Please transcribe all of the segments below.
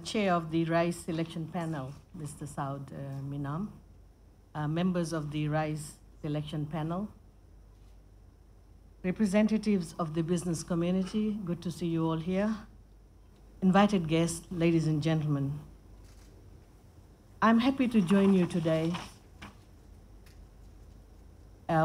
Chair of the RISE Selection Panel, Mr. Saud Minam, members of the RISE Selection Panel, representatives of the business community, good to see you all here, invited guests, ladies and gentlemen. I'm happy to join you today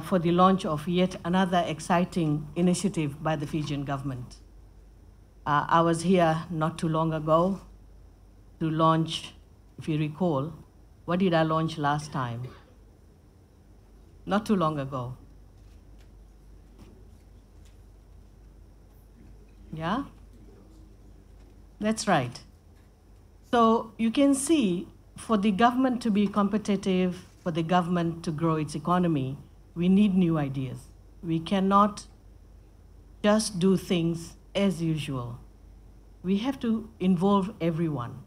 for the launch of yet another exciting initiative by the Fijian government. I was here not too long ago to launch, if you recall, what did I launch last time? Not too long ago. Yeah? That's right. So you can see, for the government to be competitive, for the government to grow its economy, we need new ideas. We cannot just do things as usual. We have to involve everyone.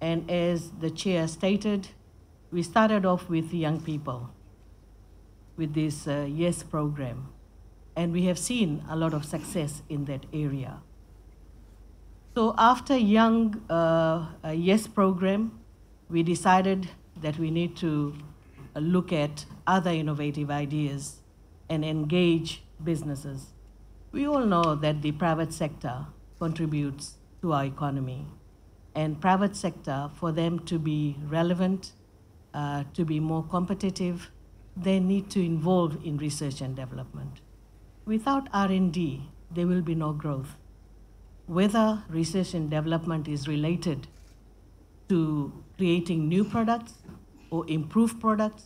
And as the chair stated, we started off with young people with this YES program. And we have seen a lot of success in that area. So after young YES program, we decided that we need to look at other innovative ideas and engage businesses. We all know that the private sector contributes to our economy. And private sector, for them to be relevant, to be more competitive, they need to involve in research and development. Without R&D, there will be no growth. Whether research and development is related to creating new products or improved products,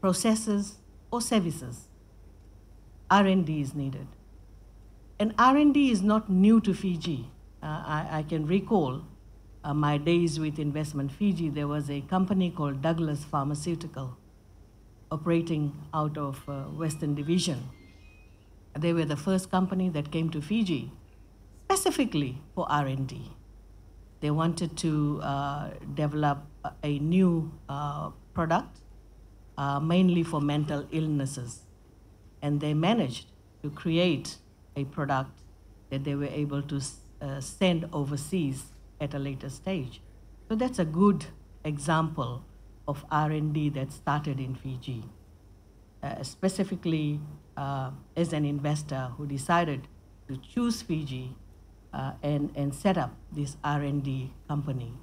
processes, or services, R&D is needed. And R&D is not new to Fiji. I can recall my days with Investment Fiji. There was a company called Douglas Pharmaceutical operating out of Western Division. They were the first company that came to Fiji specifically for R&D. They wanted to develop a new product, mainly for mental illnesses. And they managed to create a product that they were able to send overseas at a later stage. So that's a good example of R&D that started in Fiji. Specifically, as an investor who decided to choose Fiji and set up this R&D company.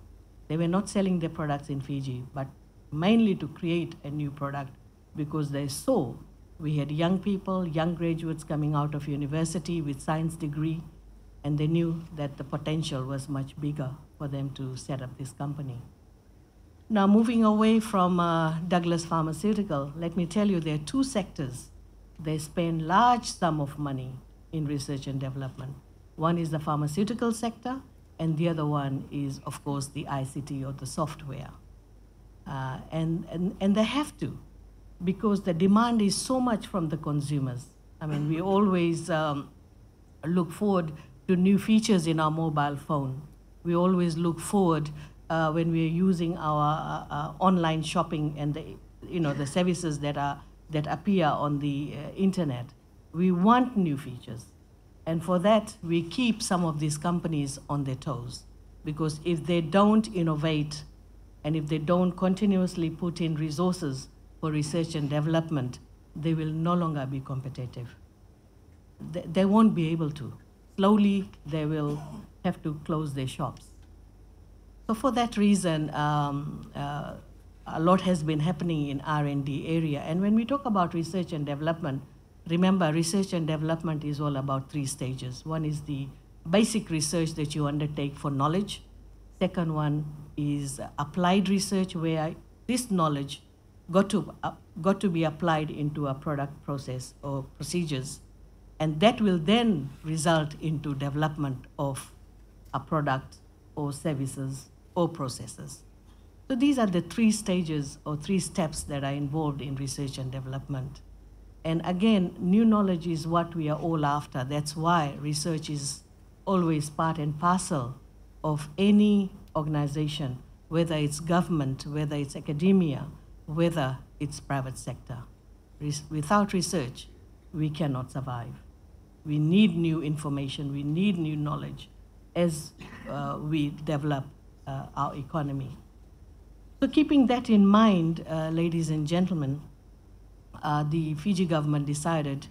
They were not selling their products in Fiji, but mainly to create a new product because they saw we had young people, young graduates coming out of university with science degree, and they knew that the potential was much bigger for them to set up this company. Now, moving away from Douglas Pharmaceutical, let me tell you there are two sectors. They spend large sum of money in research and development. One is the pharmaceutical sector, and the other one is, of course, the ICT or the software. And they have to, because the demand is so much from the consumers. I mean, we always look forward to new features in our mobile phone. We always look forward when we are using our online shopping and the services that appear on the internet. We want new features. And for that, we keep some of these companies on their toes. Because if they don't innovate, and if they don't continuously put in resources for research and development, they will no longer be competitive. They won't be able to. Slowly, they will have to close their shops. So for that reason, a lot has been happening in R&D area. And when we talk about research and development, remember, research and development is all about three stages. One is the basic research that you undertake for knowledge. Second one is applied research, where this knowledge got to be applied into a product process or procedures. And that will then result into development of a product or services or processes. So these are the three stages or three steps that are involved in research and development. And again, new knowledge is what we are all after. That's why research is always part and parcel of any organization, whether it's government, whether it's academia, whether it's private sector. Without research, we cannot survive. We need new information, we need new knowledge as we develop our economy. So keeping that in mind, ladies and gentlemen, the Fiji government decided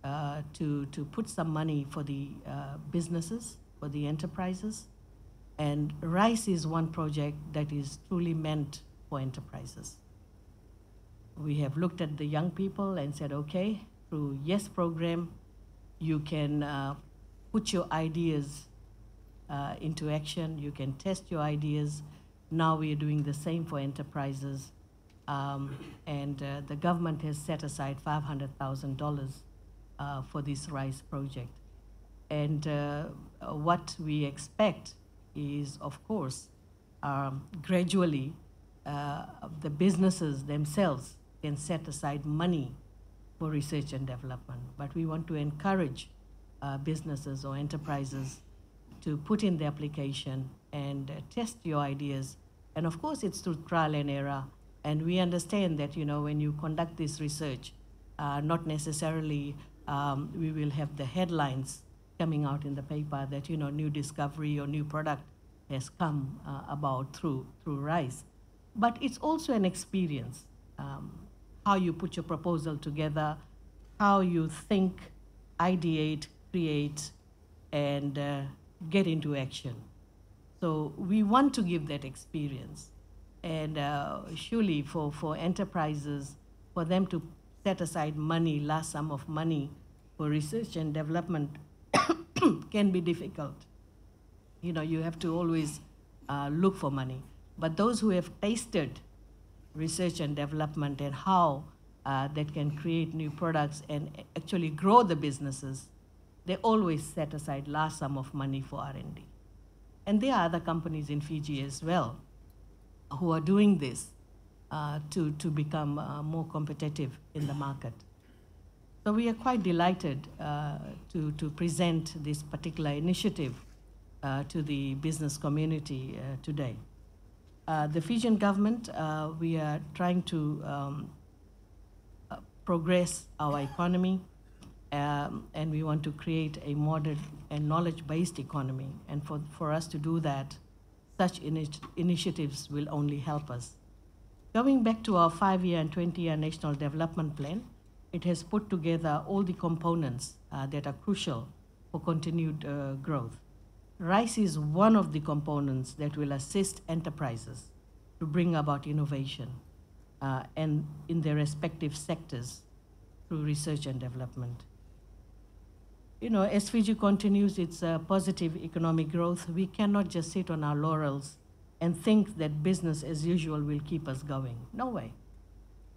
to put some money for the businesses, for the enterprises, and rice is one project that is truly meant for enterprises. We have looked at the young people and said, okay, through YES program, you can put your ideas into action, you can test your ideas. Now we are doing the same for enterprises. And the government has set aside $500,000 for this rice project. And what we expect is, of course, gradually the businesses themselves can set aside money for research and development. But we want to encourage businesses or enterprises to put in the application and test your ideas. And of course, it's through trial and error. And we understand that, you know, when you conduct this research, not necessarily we will have the headlines coming out in the paper that, you know, new discovery or new product has come about through rice. But it's also an experience, how you put your proposal together, how you think, ideate, create, and get into action. So we want to give that experience. And surely for enterprises, for them to set aside money, large sum of money for research and development can be difficult. You know, you have to always look for money. But those who have tasted research and development and how that can create new products and actually grow the businesses, they always set aside large sum of money for R&D. And there are other companies in Fiji as well who are doing this to become more competitive in the market. So we are quite delighted to present this particular initiative to the business community today. The Fijian government, we are trying to progress our economy, and we want to create a modern and knowledge-based economy. And for us to do that, such initiatives will only help us. Going back to our 5-year and 20-year National Development Plan, it has put together all the components that are crucial for continued growth. Rice is one of the components that will assist enterprises to bring about innovation and in their respective sectors through research and development. You know, as Fiji continues its positive economic growth, we cannot just sit on our laurels and think that business as usual will keep us going. No way.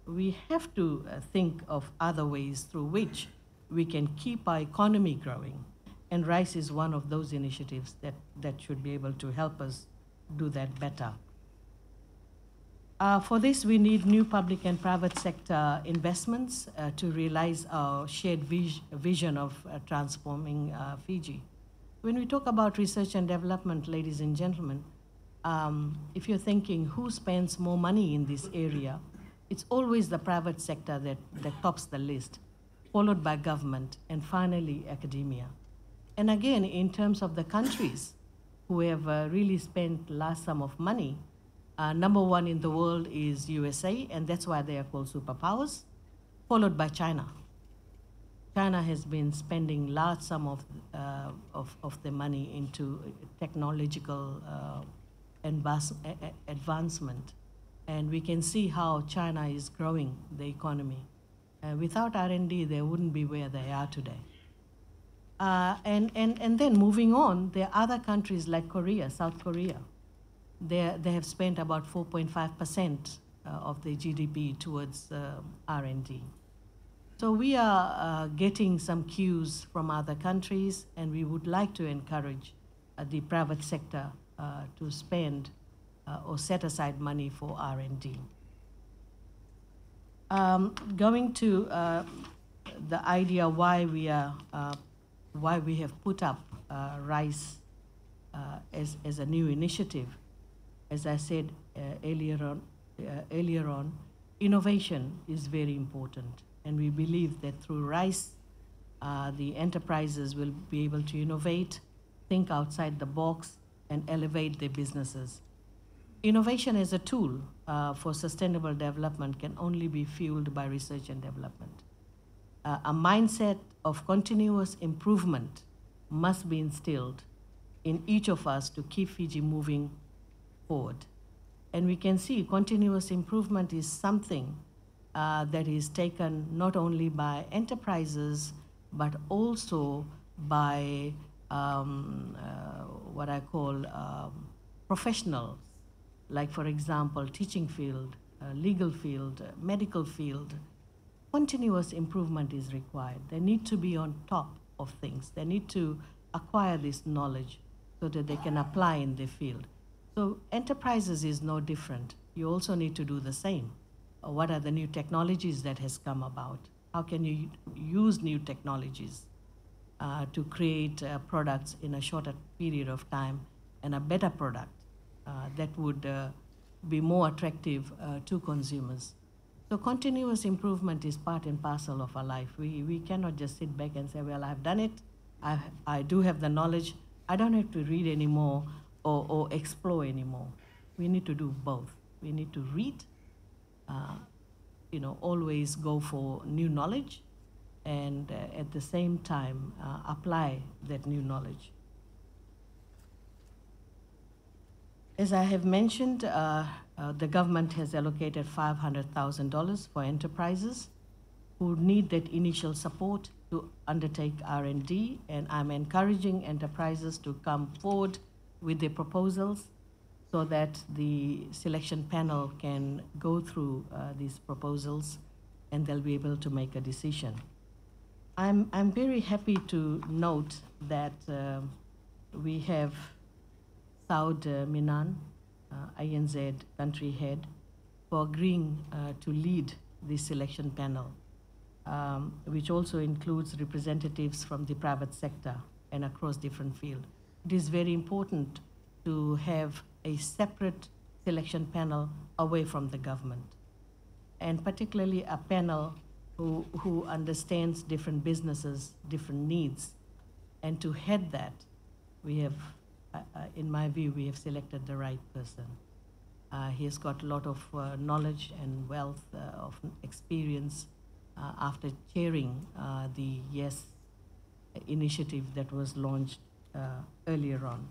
We have to think of other ways through which we can keep our economy growing. And rice is one of those initiatives that should be able to help us do that better. For this, we need new public and private sector investments to realize our shared vision of transforming Fiji. When we talk about research and development, ladies and gentlemen, if you're thinking who spends more money in this area, it's always the private sector that tops the list, followed by government, and finally academia. And again, in terms of the countries who have really spent large sum of money, number one in the world is USA, and that's why they are called superpowers, followed by China. China has been spending large sum of the money into technological advancement. And we can see how China is growing the economy. Without R&D, they wouldn't be where they are today. And then moving on, there are other countries like Korea, South Korea. They have spent about 4.5% of their GDP towards R&D. So we are getting some cues from other countries, and we would like to encourage the private sector to spend or set aside money for R&D. Going to the idea why we have put up rice as a new initiative. As I said earlier on, innovation is very important, and we believe that through rice, the enterprises will be able to innovate think outside the box, and elevate their businesses. Innovation as a tool for sustainable development can only be fueled by research and development. A mindset of continuous improvement must be instilled in each of us to keep Fiji moving forward. And we can see continuous improvement is something that is taken not only by enterprises, but also by what I call professionals, like, for example, teaching field, legal field, medical field. Continuous improvement is required. They need to be on top of things. They need to acquire this knowledge so that they can apply in their field. So enterprises is no different. You also need to do the same. What are the new technologies that has come about? How can you use new technologies to create products in a shorter period of time and a better product that would be more attractive to consumers? So continuous improvement is part and parcel of our life. We cannot just sit back and say, well, I've done it. I do have the knowledge. I don't have to read anymore or explore anymore. We need to do both. We need to read, always go for new knowledge, and at the same time apply that new knowledge. As I have mentioned, the government has allocated $500,000 for enterprises who need that initial support to undertake R&D, and I'm encouraging enterprises to come forward with their proposals so that the selection panel can go through these proposals and they'll be able to make a decision. I'm very happy to note that we have Saud Minan, INZ country head, for agreeing to lead this selection panel, which also includes representatives from the private sector and across different fields. It is very important to have a separate selection panel away from the government, and particularly a panel who understands different businesses, different needs. And to head that, we have, in my view, we have selected the right person. He has got a lot of knowledge and wealth of experience after chairing the YES initiative that was launched earlier on.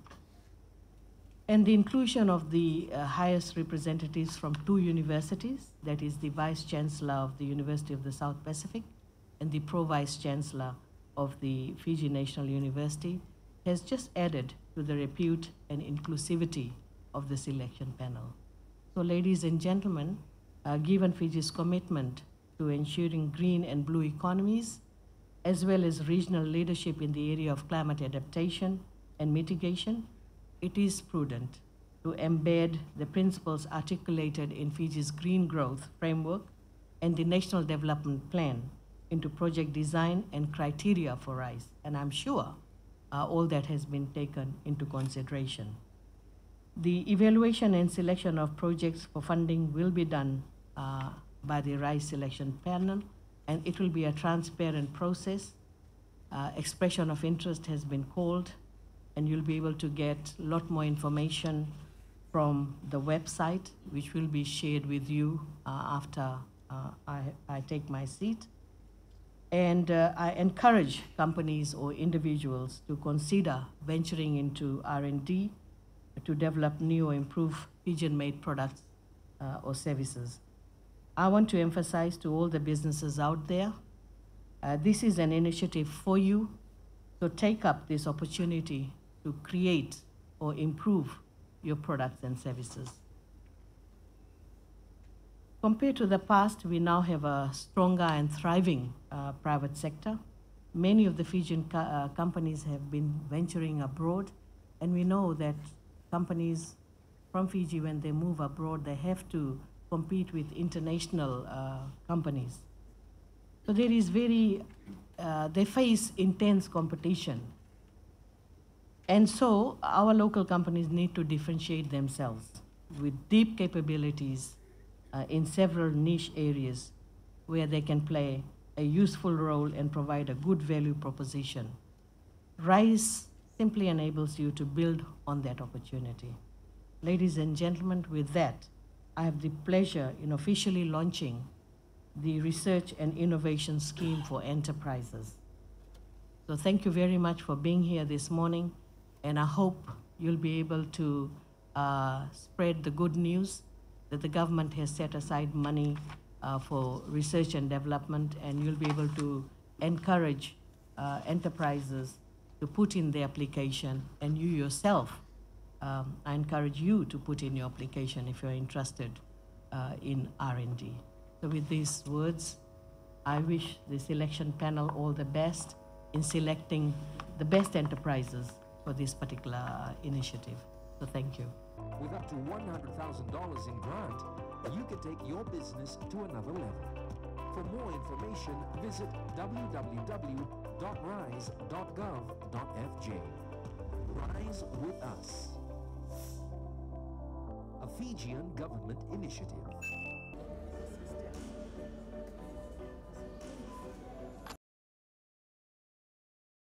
And the inclusion of the highest representatives from two universities, that is the Vice Chancellor of the University of the South Pacific and the Pro-Vice Chancellor of the Fiji National University, has just added to the repute and inclusivity of the selection panel. So ladies and gentlemen, given Fiji's commitment to ensuring green and blue economies, as well as regional leadership in the area of climate adaptation and mitigation, it is prudent to embed the principles articulated in Fiji's Green Growth Framework and the National Development Plan into project design and criteria for RISE. And I'm sure all that has been taken into consideration. The evaluation and selection of projects for funding will be done by the RISE selection panel, and it will be a transparent process. Expression of interest has been called, and you'll be able to get a lot more information from the website, which will be shared with you after I take my seat. And I encourage companies or individuals to consider venturing into R&D to develop new or improve Fijian-made products or services. I want to emphasize to all the businesses out there, this is an initiative for you, so take up this opportunity to create or improve your products and services. Compared to the past, we now have a stronger and thriving private sector. Many of the Fijian companies have been venturing abroad, and we know that companies from Fiji, when they move abroad, they have to compete with international companies. So there is they face intense competition. And so our local companies need to differentiate themselves with deep capabilities in several niche areas where they can play a useful role and provide a good value proposition. RISE simply enables you to build on that opportunity. Ladies and gentlemen, with that, I have the pleasure in officially launching the Research and Innovation Scheme for Enterprises. So thank you very much for being here this morning, and I hope you'll be able to spread the good news that the government has set aside money for research and development, and you'll be able to encourage enterprises to put in their application, and you yourself, I encourage you to put in your application if you're interested in R&D. So with these words, I wish the selection panel all the best in selecting the best enterprises for this particular initiative. So thank you. With up to $100,000 in grant, you can take your business to another level. For more information, visit www.rise.gov.fj. Rise with us. A Fijian government initiative.